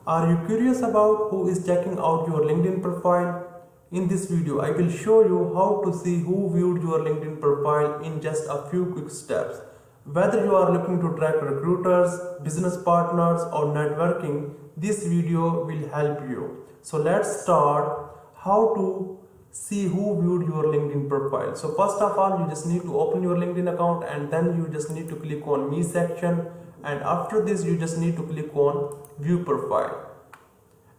Are you curious about who is checking out your LinkedIn profile? In this video, I will show you how to see who viewed your LinkedIn profile in just a few quick steps. Whether you are looking to track recruiters, business partners or networking, this video will help you. So let's start how to see who viewed your LinkedIn profile. So first of all, you just need to open your LinkedIn account and then you just need to click on me section, and after this you just need to click on view profile,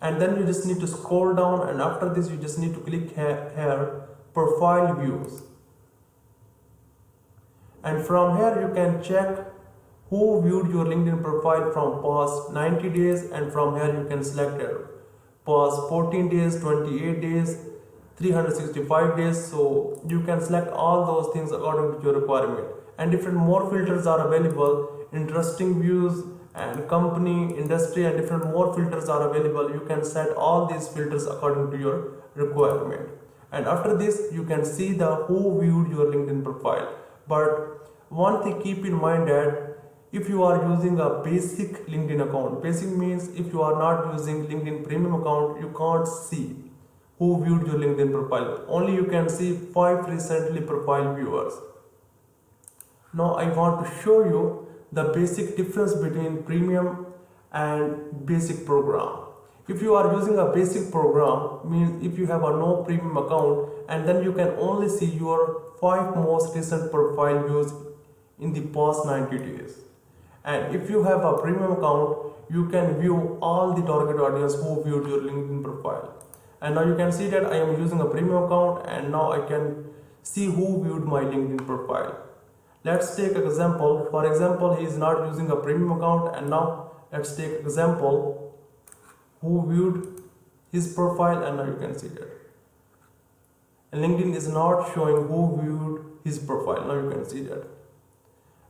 and then you just need to scroll down, and after this you just need to click here profile views, and from here you can check who viewed your LinkedIn profile from past 90 days, and from here you can select it past 14 days, 28 days, 365 days. So you can select all those things according to your requirement, and different more filters are available. Interesting views and company, industry, and different more filters are available. You can set all these filters according to your requirement, and after this you can see the who viewed your LinkedIn profile. But one thing, keep in mind that if you are using a basic LinkedIn account, basic means if you are not using LinkedIn premium account, you can't see who viewed your LinkedIn profile. Only you can see 5 recently profile viewers. Now I want to show you the basic difference between premium and basic program. If you are using a basic program, means if you have a no premium account, and then you can only see your 5 most recent profile views in the past 90 days. And if you have a premium account, you can view all the target audience who viewed your LinkedIn profile. And now you can see that I am using a premium account, and now I can see who viewed my LinkedIn profile. Let's take an example. For example, he is not using a premium account, and now let's take example who viewed his profile, and now you can see that. And LinkedIn is not showing who viewed his profile. Now you can see that.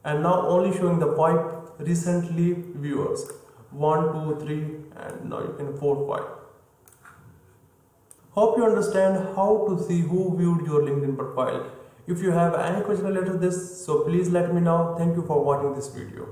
And now only showing the 5 recently viewers, 1, 2, 3, and now you can 4, 5. Hope you understand how to see who viewed your LinkedIn profile. If you have any question related to this, so please let me know. Thank you for watching this video.